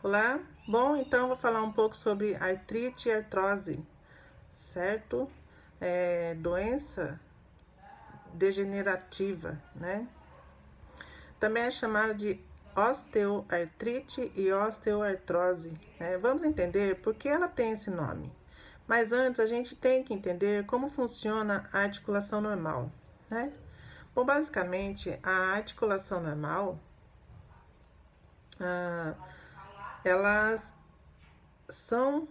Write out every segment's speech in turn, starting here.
Olá, bom, então vou falar um pouco sobre artrite e artrose, certo? Doença degenerativa, né? Também é chamada de osteoartrite e osteoartrose, né? Vamos entender por que ela tem esse nome. Mas antes a gente tem que entender como funciona a articulação normal, né? Bom, basicamente a articulação normal, elas são,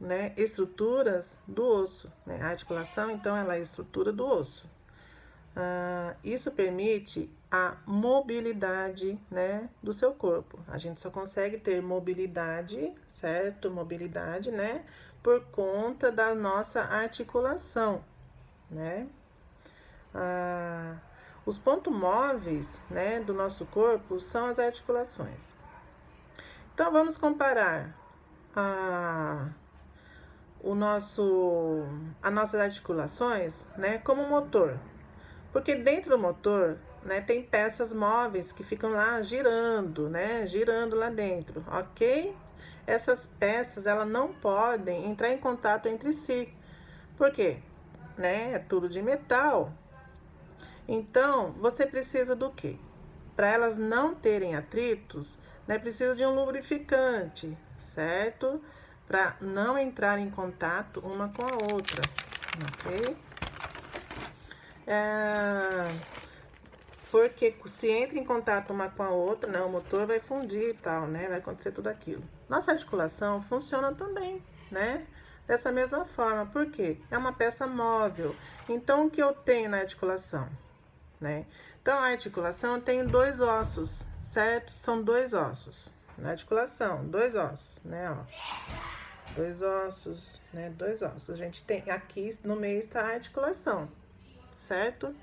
né, estruturas do osso, né? A articulação, então, ela é a estrutura do osso. Isso permite a mobilidade, né, do seu corpo. A gente só consegue ter mobilidade, certo? Mobilidade, né, por conta da nossa articulação, né? Os pontos móveis, né, do nosso corpo são as articulações. Então, vamos comparar as nossas articulações, né, como motor. Porque dentro do motor, né, tem peças móveis que ficam lá girando, né, girando lá dentro, ok? Essas peças, elas não podem entrar em contato entre si. Por quê? Né, é tudo de metal. Então, você precisa do quê? Para elas não terem atritos, né, precisa de um lubrificante, certo? Para não entrar em contato uma com a outra, ok? Porque se entra em contato uma com a outra, né, o motor vai fundir e tal, né? Vai acontecer tudo aquilo. Nossa articulação funciona também, né? Dessa mesma forma, por quê? É uma peça móvel. Então, o que eu tenho na articulação, né? Então, a articulação tem dois ossos, certo? São dois ossos. Na articulação, dois ossos, né? Ó. Dois ossos, né? Dois ossos. A gente tem aqui no meio está a articulação, certo?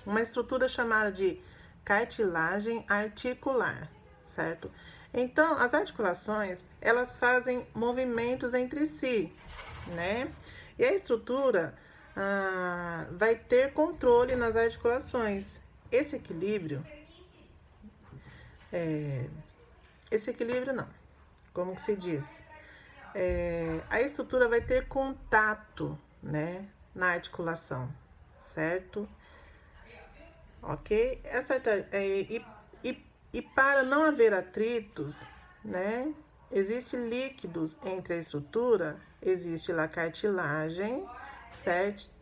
Uma estrutura chamada de cartilagem articular, certo? Então, as articulações, elas fazem movimentos entre si, né? E a estrutura vai ter controle nas articulações. Esse equilíbrio não, como que se diz? A estrutura vai ter contato, né, na articulação, certo? Ok? E para não haver atritos, né, existe líquidos entre a estrutura, existe lá cartilagem, certo?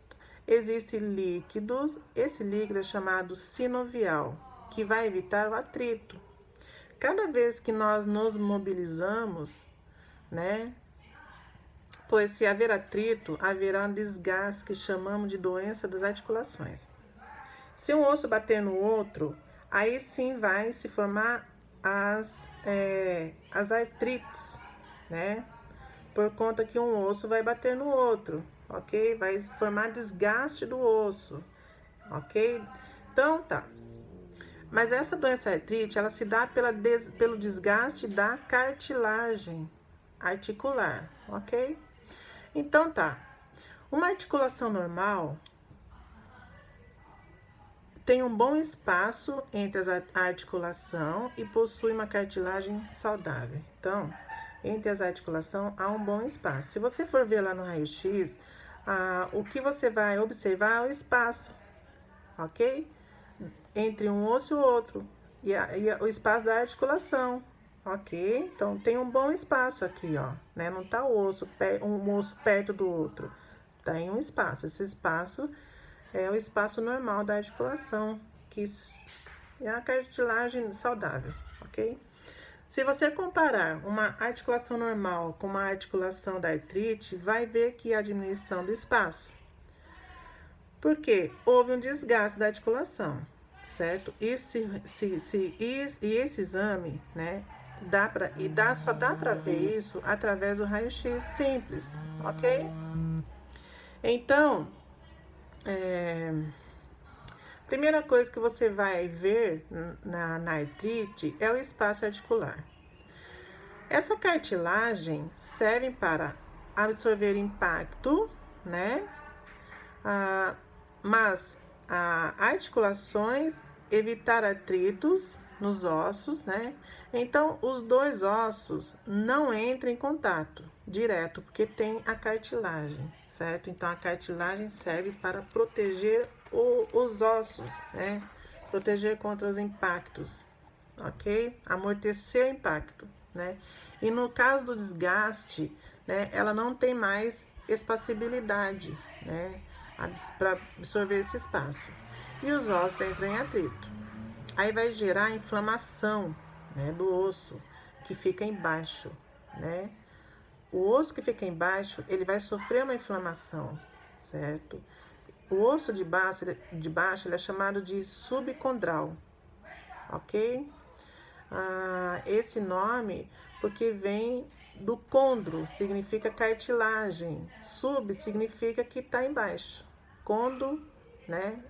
Existe líquidos, esse líquido é chamado sinovial, que vai evitar o atrito. Cada vez que nós nos mobilizamos, né, pois se haver atrito, haverá um desgaste que chamamos de doença das articulações. Se um osso bater no outro, aí sim vai se formar as artrites, né? Por conta que um osso vai bater no outro, ok? Vai formar desgaste do osso, ok? Então, tá. Mas essa doença artrite, ela se dá pelo desgaste da cartilagem articular, ok? Então, tá. Uma articulação normal tem um bom espaço entre a articulação e possui uma cartilagem saudável. Então, entre as articulações há um bom espaço. Se você for ver lá no raio-x, o que você vai observar é o espaço, ok? Entre um osso e o outro, e o espaço da articulação, ok? Então, tem um bom espaço aqui, ó, né? Não tá um osso perto do outro, tem um espaço. Esse espaço é o espaço normal da articulação, que é a cartilagem saudável, ok? Se você comparar uma articulação normal com uma articulação da artrite, vai ver que há diminuição do espaço. Porque houve um desgaste da articulação, certo? E esse exame, né, só dá para ver isso através do raio-x simples, ok? Então, primeira coisa que você vai ver na artrite é o espaço articular. Essa cartilagem serve para absorver impacto, né? Mas articulações, evitar atritos, nos ossos, né? Então, os dois ossos não entram em contato direto, porque tem a cartilagem, certo? Então, a cartilagem serve para proteger os ossos, né? Proteger contra os impactos, ok? Amortecer o impacto, né? E no caso do desgaste, né, ela não tem mais espacibilidade, né, para absorver esse espaço. E os ossos entram em atrito. Aí vai gerar inflamação, né, do osso que fica embaixo, né? O osso que fica embaixo, ele vai sofrer uma inflamação, certo? O osso de baixo ele é chamado de subcondral, ok? Esse nome porque vem do condro, significa cartilagem. Sub significa que está embaixo. Condo, né?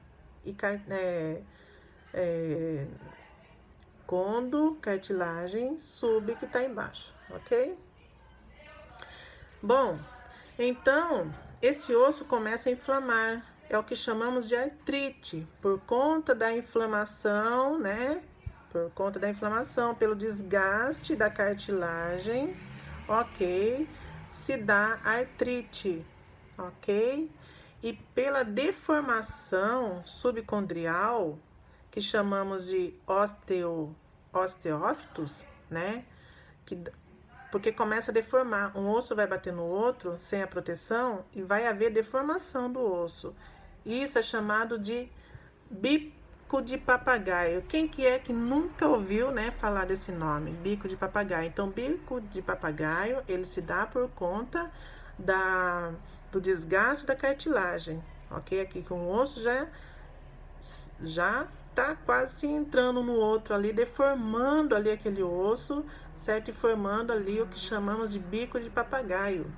Condo, cartilagem, sub que está embaixo, ok? Bom, então esse osso começa a inflamar. É o que chamamos de artrite, por conta da inflamação, né? Por conta da inflamação, pelo desgaste da cartilagem, ok? Se dá artrite, ok? E pela deformação subcondrial, que chamamos de osteófitos, né? Porque começa a deformar. Um osso vai bater no outro sem a proteção e vai haver deformação do osso. Isso é chamado de bico de papagaio. Quem que é que nunca ouviu, né, falar desse nome? Bico de papagaio. Então, bico de papagaio, ele se dá por conta do desgaste da cartilagem. Ok? Aqui com o osso já tá quase entrando no outro ali, deformando ali aquele osso, certo? E formando ali o que chamamos de bico de papagaio.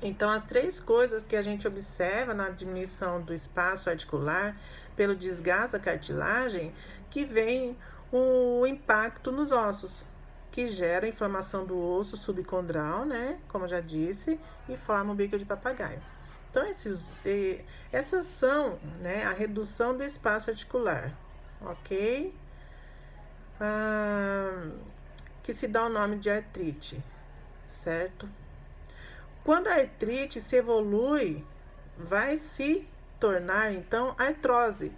Então, as três coisas que a gente observa na diminuição do espaço articular pelo desgaste da cartilagem, que vem o impacto nos ossos, que gera inflamação do osso subcondral, né? Como eu já disse, e forma o bico de papagaio. Então, essas são, né, a redução do espaço articular, ok? Que se dá o nome de artrite, certo? Quando a artrite se evolui, vai se tornar, então, artrose.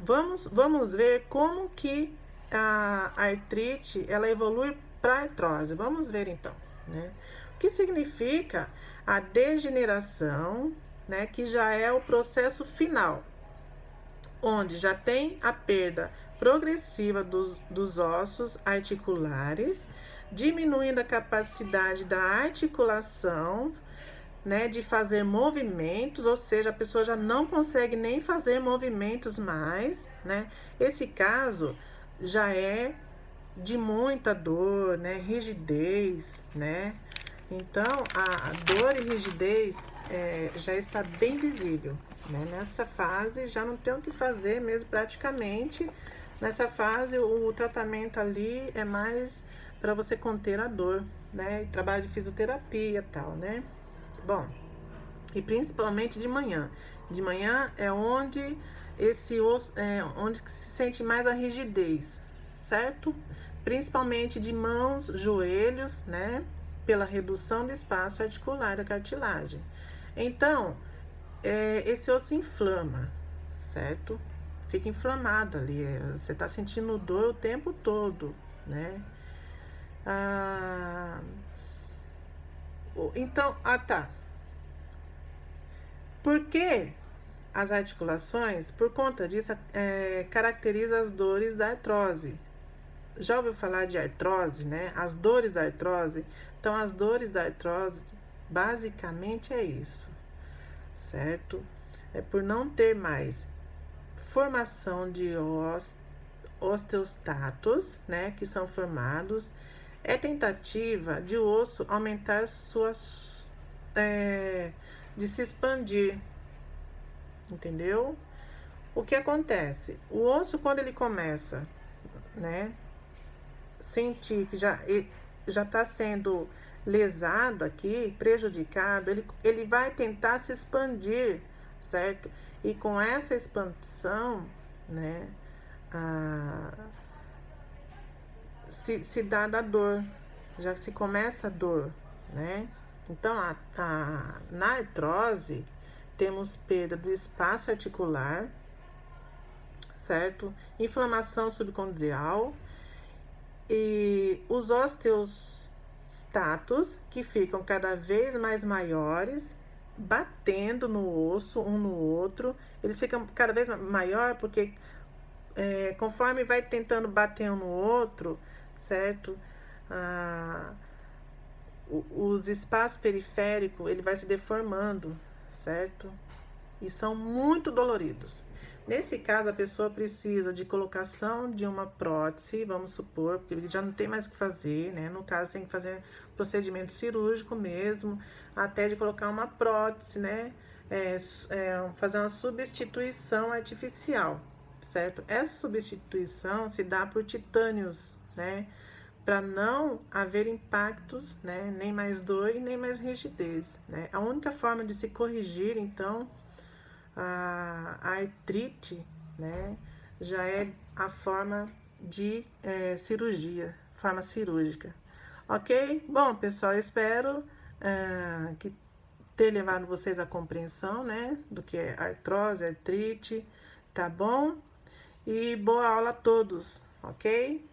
Vamos ver como que a artrite, ela evolui para artrose. Vamos ver, então, né? O que significa a degeneração, né, que já é o processo final, onde já tem a perda progressiva dos ossos articulares, diminuindo a capacidade da articulação, né, de fazer movimentos, ou seja, a pessoa já não consegue nem fazer movimentos mais, né? Esse caso já é de muita dor, né, rigidez, né? Então, a dor e rigidez já está bem visível, né? Nessa fase, já não tem o que fazer mesmo praticamente. Nessa fase, o tratamento ali é mais para você conter a dor, né? E trabalho de fisioterapia e tal, né? Bom, e principalmente de manhã. De manhã é onde onde se sente mais a rigidez, certo? Principalmente de mãos, joelhos, né? Pela redução do espaço articular da cartilagem. Então, esse osso inflama, certo? Fica inflamado ali, você tá sentindo dor o tempo todo, né? Então, tá. Por que as articulações, por conta disso, caracteriza as dores da artrose? Já ouviu falar de artrose, né? As dores da artrose. Então, as dores da artrose, basicamente é isso, certo? É por não ter mais formação de osteostatos, né? Que são formados. É tentativa de o osso aumentar de se expandir, entendeu? O que acontece? O osso, quando ele começa, né, sentir que já está sendo lesado aqui, prejudicado, ele vai tentar se expandir, certo? E com essa expansão, né, se dá da dor, já que se começa a dor, né? Então, na artrose, temos perda do espaço articular, certo? Inflamação subcondrial e os osteostatos, que ficam cada vez mais maiores, batendo no osso, um no outro. Eles ficam cada vez maior porque conforme vai tentando bater um no outro, certo? Os espaços periféricos, ele vai se deformando, certo? E são muito doloridos. Nesse caso, a pessoa precisa de colocação de uma prótese, vamos supor, porque ele já não tem mais o que fazer, né? No caso, tem que fazer procedimento cirúrgico mesmo, até de colocar uma prótese, né? Fazer uma substituição artificial, certo? Essa substituição se dá por titânios, né? Para não haver impactos, né? Nem mais dor e nem mais rigidez, né? A única forma de se corrigir, então, a artrite, né, já é a forma de cirurgia, forma cirúrgica. Ok? Bom, pessoal, espero que ter levado vocês à compreensão, né, do que é artrose, artrite, tá bom? E boa aula a todos, ok?